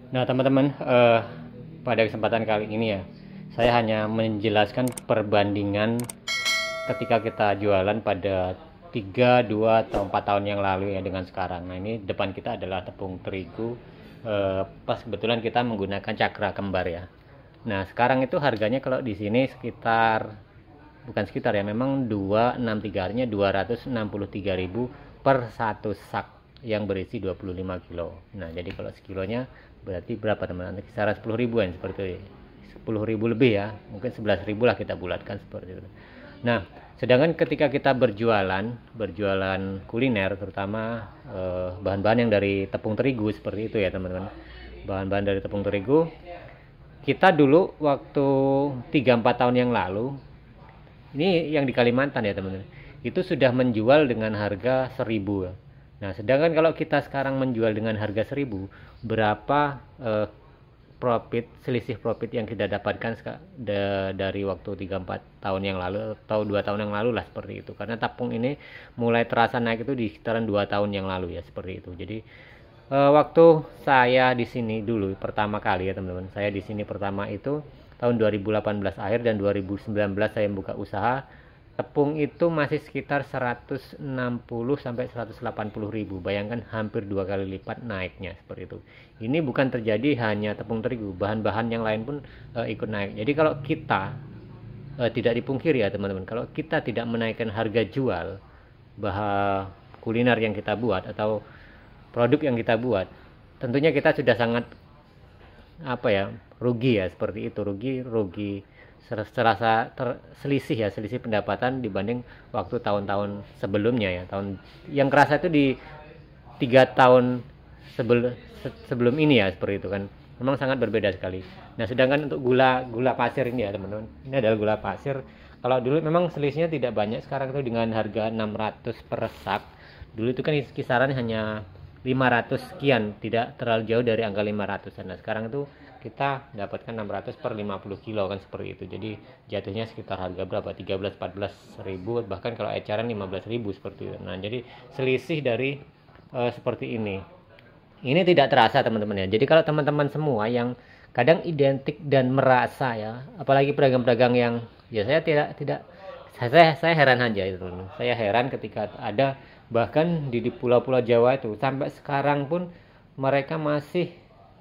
Nah, teman-teman, pada kesempatan kali ini ya, saya hanya menjelaskan perbandingan ketika kita jualan pada 3, 2, atau 4 tahun yang lalu ya dengan sekarang. Nah, ini depan kita adalah tepung terigu. Pas kebetulan kita menggunakan cakra kembar ya. Nah, sekarang itu harganya kalau di sini sekitar, bukan sekitar ya, memang 263, artinya 263.000 per satu sak yang berisi 25 kilo. Nah, jadi kalau sekilonya berarti berapa teman-teman? Kisaran 10 ribuan seperti itu. 10 ribu lebih ya, mungkin 11 ribu lah kita bulatkan seperti itu. Nah, sedangkan ketika kita berjualan kuliner, terutama bahan-bahan yang dari tepung terigu seperti itu ya teman-teman. Bahan-bahan dari tepung terigu, kita dulu waktu 3-4 tahun yang lalu, ini yang di Kalimantan ya teman-teman, itu sudah menjual dengan harga 1.000 ya. Nah, sedangkan kalau kita sekarang menjual dengan harga 1.000, berapa selisih profit yang kita dapatkan dari waktu 3-4 tahun yang lalu atau 2 tahun yang lalu lah seperti itu. Karena tepung ini mulai terasa naik itu di sekitaran 2 tahun yang lalu ya seperti itu. Jadi waktu saya di sini dulu pertama kali ya teman-teman, saya di sini pertama itu tahun 2018 akhir dan 2019 saya buka usaha, tepung itu masih sekitar 160 sampai 180 ribu. Bayangkan hampir 2 kali lipat naiknya seperti itu. Ini bukan terjadi hanya tepung terigu, bahan-bahan yang lain pun ikut naik. Jadi kalau kita tidak dipungkiri ya teman-teman, kalau kita tidak menaikkan harga jual bahan kuliner yang kita buat atau produk yang kita buat, tentunya kita sudah sangat rugi ya seperti itu, rugi serasa selisih ya, selisih pendapatan dibanding waktu tahun-tahun sebelumnya ya. Tahun yang kerasa itu di 3 tahun sebelum ini ya seperti itu kan, memang sangat berbeda sekali. Nah, sedangkan untuk gula pasir ini ya teman-teman, ini adalah gula pasir. Kalau dulu memang selisihnya tidak banyak, sekarang itu dengan harga 600 per sak, dulu itu kan kisaran hanya 500 sekian, tidak terlalu jauh dari angka 500. Nah, sekarang itu kita dapatkan 600 per 50 kilo kan seperti itu. Jadi jatuhnya sekitar harga berapa? 13-14 ribu, bahkan kalau eceran 15 ribu seperti itu. Nah, jadi selisih dari seperti ini. Ini tidak terasa teman-teman ya. Jadi kalau teman-teman semua yang kadang identik dan merasa ya, apalagi pedagang-pedagang yang ya saya tidak saya heran aja itu teman-teman. Saya heran ketika ada bahkan di pulau-pulau Jawa itu sampai sekarang pun mereka masih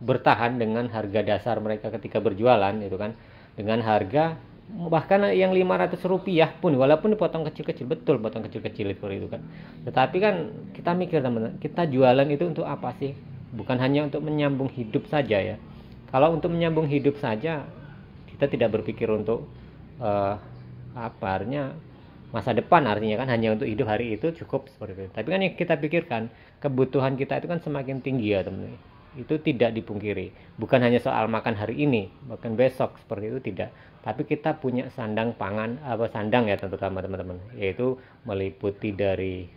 bertahan dengan harga dasar mereka ketika berjualan itu kan, dengan harga bahkan yang 500 rupiah pun, walaupun dipotong kecil-kecil, betul potong kecil-kecil seperti itu kan. Tetapi kan kita mikir teman-teman, kita jualan itu untuk apa sih? Bukan hanya untuk menyambung hidup saja ya. Kalau untuk menyambung hidup saja, kita tidak berpikir untuk artinya masa depan, artinya kan hanya untuk hidup hari itu cukup seperti itu. Tapi kan yang kita pikirkan, kebutuhan kita itu kan semakin tinggi ya teman-teman. Itu tidak dipungkiri, bukan hanya soal makan hari ini, bahkan besok seperti itu tidak. Tapi kita punya sandang pangan, sandang ya terutama teman-teman, yaitu meliputi dari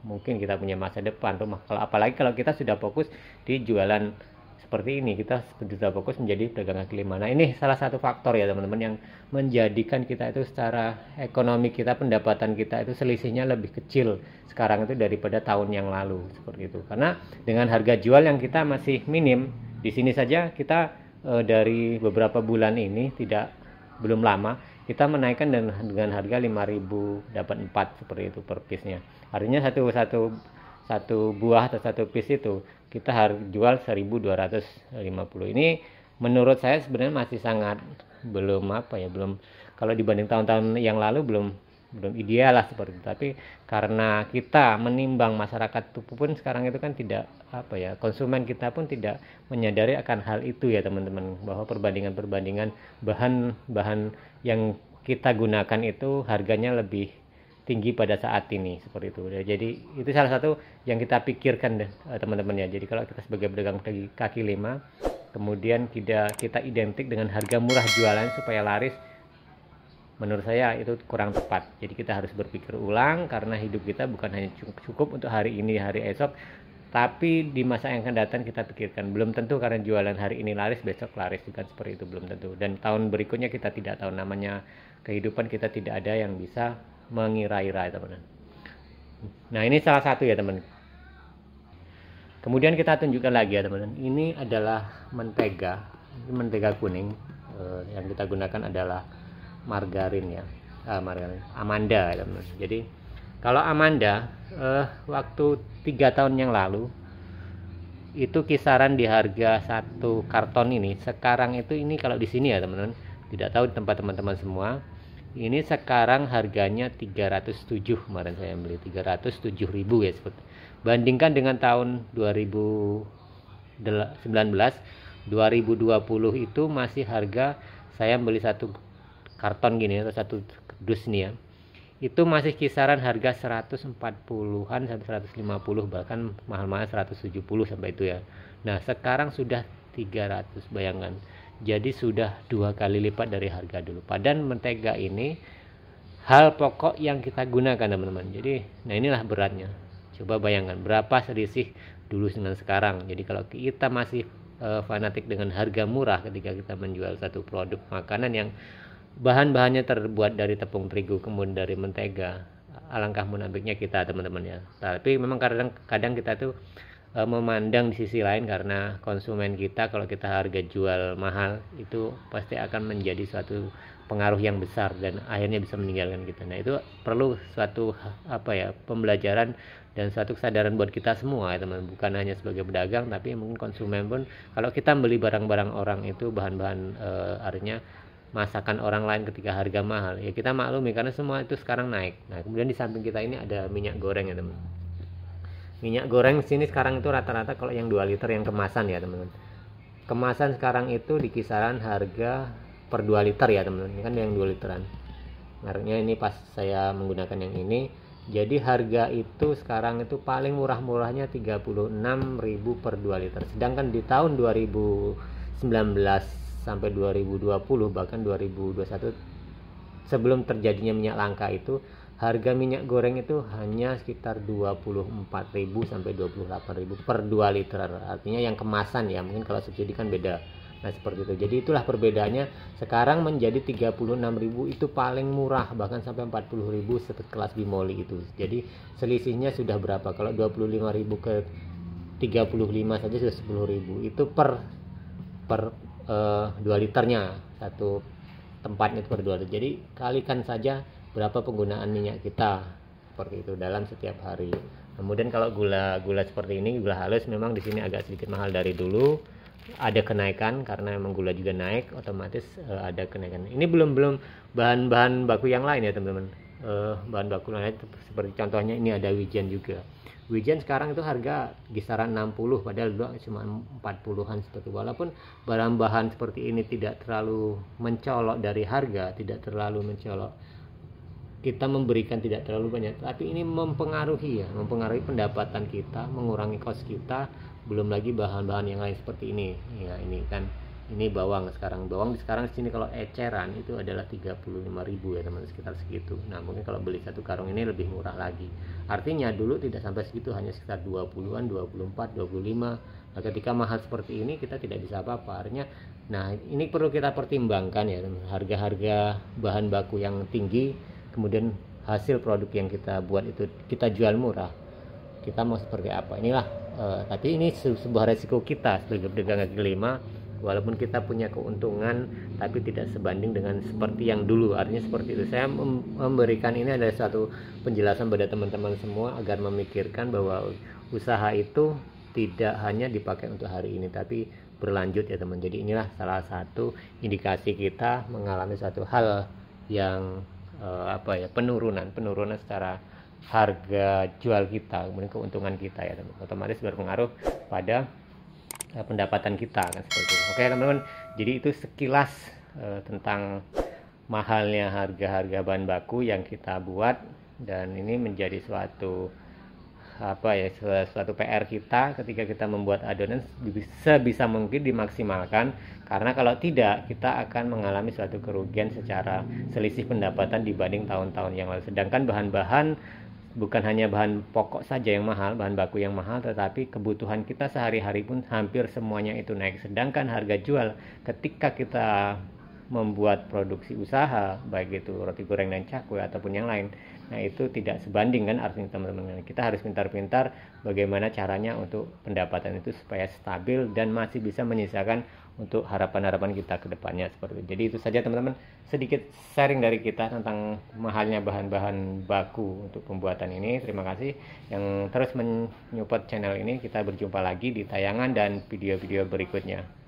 mungkin kita punya masa depan rumah. Apalagi kalau kita sudah fokus di jualan seperti ini, kita sudah fokus menjadi pedagang kaki lima. Nah, ini salah satu faktor ya teman-teman yang menjadikan kita itu secara ekonomi kita, pendapatan kita itu selisihnya lebih kecil sekarang itu daripada tahun yang lalu seperti itu. Karena dengan harga jual yang kita masih minim, di sini saja kita dari beberapa bulan ini belum lama kita menaikkan dengan harga 5.000 dapat 4 seperti itu per piece-nya. Artinya satu buah atau satu piece itu kita harus jual 1.250. Ini menurut saya sebenarnya masih sangat belum belum, kalau dibanding tahun-tahun yang lalu belum ideal lah seperti itu. Tapi karena kita menimbang masyarakat pun sekarang itu kan tidak konsumen kita pun tidak menyadari akan hal itu ya teman-teman, bahwa perbandingan bahan yang kita gunakan itu harganya lebih tinggi pada saat ini seperti itu. Jadi itu salah satu yang kita pikirkan teman-teman ya. Jadi kalau kita sebagai pedagang kaki lima, kemudian kita identik dengan harga murah jualan supaya laris, menurut saya itu kurang tepat. Jadi kita harus berpikir ulang, karena hidup kita bukan hanya cukup untuk hari ini, hari esok, tapi di masa yang akan datang kita pikirkan. Belum tentu karena jualan hari ini laris, besok laris, bukan seperti itu, belum tentu. Dan tahun berikutnya kita tidak tahu, namanya kehidupan kita tidak ada yang bisa mengira-ira teman-teman. Nah, ini salah satu ya teman. Kemudian kita tunjukkan lagi ya teman-teman, ini adalah mentega, ini mentega kuning. Yang kita gunakan adalah margarin ya, margarin Amanda ya teman-teman. Jadi kalau Amanda waktu 3 tahun yang lalu itu kisaran di harga satu karton ini. Sekarang itu ini kalau di sini ya teman-teman, tidak tahu di tempat teman-teman semua, ini sekarang harganya 307. Kemarin saya beli 307.000 ya. Bandingkan dengan tahun 2019, 2020 itu masih harga, saya beli satu karton gini atau satu dus nih ya, itu masih kisaran harga 140-an sampai 150, bahkan mahal-mahal 170 sampai itu ya. Nah sekarang sudah 300, bayangkan. Jadi sudah 2 kali lipat dari harga dulu. Padahal mentega ini hal pokok yang kita gunakan teman-teman. Jadi nah inilah beratnya. Coba bayangkan berapa selisih dulu dengan sekarang. Jadi kalau kita masih fanatik dengan harga murah ketika kita menjual satu produk makanan yang bahan-bahannya terbuat dari tepung terigu kemudian dari mentega, alangkah munafiknya kita teman-teman ya. Tapi memang kadang kita tuh memandang di sisi lain, karena konsumen kita kalau kita harga jual mahal itu pasti akan menjadi suatu pengaruh yang besar dan akhirnya bisa meninggalkan kita. Nah itu perlu suatu pembelajaran dan suatu kesadaran buat kita semua ya teman, bukan hanya sebagai pedagang tapi mungkin konsumen pun. Kalau kita beli barang-barang orang itu bahan-bahan artinya masakan orang lain ketika harga mahal ya, kita maklumi karena semua itu sekarang naik. Nah kemudian di samping kita ini ada minyak goreng ya teman. Minyak goreng sini sekarang itu rata-rata kalau yang 2 liter yang kemasan ya teman-teman, kemasan sekarang itu di kisaran harga per 2 liter ya teman-teman. Ini kan yang 2 literan, mereknya ini pas saya menggunakan yang ini. Jadi harga itu sekarang itu paling murah-murahnya 36.000 per 2 liter. Sedangkan di tahun 2019 sampai 2020 bahkan 2021 sebelum terjadinya minyak langka itu, harga minyak goreng itu hanya sekitar 24.000 sampai 28.000 per 2 liter. Artinya yang kemasan ya, mungkin kalau subsidi kan beda. Nah seperti itu. Jadi itulah perbedaannya. Sekarang menjadi 36.000 itu paling murah, bahkan sampai 40.000 sekelas Bimoli itu. Jadi selisihnya sudah berapa? Kalau 25.000 ke 35 saja sudah 10.000. Itu per 2 liternya, satu tempatnya itu per 2 liter. Jadi kalikan saja berapa penggunaan minyak kita seperti itu dalam setiap hari. Kemudian kalau gula seperti ini, gula halus memang di sini agak sedikit mahal dari dulu. Ada kenaikan karena memang gula juga naik, otomatis ada kenaikan. Ini belum bahan-bahan baku yang lain ya teman-teman. Bahan baku lain seperti contohnya ini ada wijen juga. Wijen sekarang itu harga kisaran 60, padahal dulu cuma 40-an seperti. Walaupun bahan-bahan seperti ini tidak terlalu mencolok dari harga, tidak terlalu mencolok, kita memberikan tidak terlalu banyak, tapi ini mempengaruhi pendapatan kita, mengurangi kos kita. Belum lagi bahan-bahan yang lain seperti ini ya. Ini kan ini bawang sekarang sini kalau eceran itu adalah 35.000 ya teman, sekitar segitu. Nah mungkin kalau beli satu karung ini lebih murah lagi. Artinya dulu tidak sampai segitu, hanya sekitar 20-an, 24, 25. Nah ketika mahal seperti ini kita tidak bisa apa-apa. Artinya nah ini perlu kita pertimbangkan ya, harga-harga bahan baku yang tinggi, kemudian hasil produk yang kita buat itu kita jual murah, kita mau seperti apa. Inilah tapi ini sebuah resiko kita sebagai pedagang kaki lima. Walaupun kita punya keuntungan tapi tidak sebanding dengan seperti yang dulu. Artinya seperti itu. Saya memberikan ini adalah satu penjelasan pada teman-teman semua agar memikirkan bahwa usaha itu tidak hanya dipakai untuk hari ini tapi berlanjut ya teman. Jadi inilah salah satu indikasi kita mengalami suatu hal yang penurunan secara harga jual kita, kemudian keuntungan kita ya teman, otomatis berpengaruh pada pendapatan kita kan seperti itu. Oke teman-teman, jadi itu sekilas tentang mahalnya harga-harga bahan baku yang kita buat, dan ini menjadi suatu PR kita ketika kita membuat adonan sebisa mungkin dimaksimalkan, karena kalau tidak kita akan mengalami suatu kerugian secara selisih pendapatan dibanding tahun-tahun yang lalu. Sedangkan bahan-bahan bukan hanya bahan pokok saja yang mahal, bahan baku yang mahal, tetapi kebutuhan kita sehari-hari pun hampir semuanya itu naik. Sedangkan harga jual ketika kita membuat produksi usaha, baik itu roti goreng dan cakwe ataupun yang lain. Nah, itu tidak sebanding kan artinya teman-teman. Kita harus pintar-pintar bagaimana caranya untuk pendapatan itu supaya stabil dan masih bisa menyisakan untuk harapan-harapan kita ke depannya seperti itu. Jadi itu saja teman-teman, sedikit sharing dari kita tentang mahalnya bahan-bahan baku untuk pembuatan ini. Terima kasih yang terus menyupport channel ini. Kita berjumpa lagi di tayangan dan video-video berikutnya.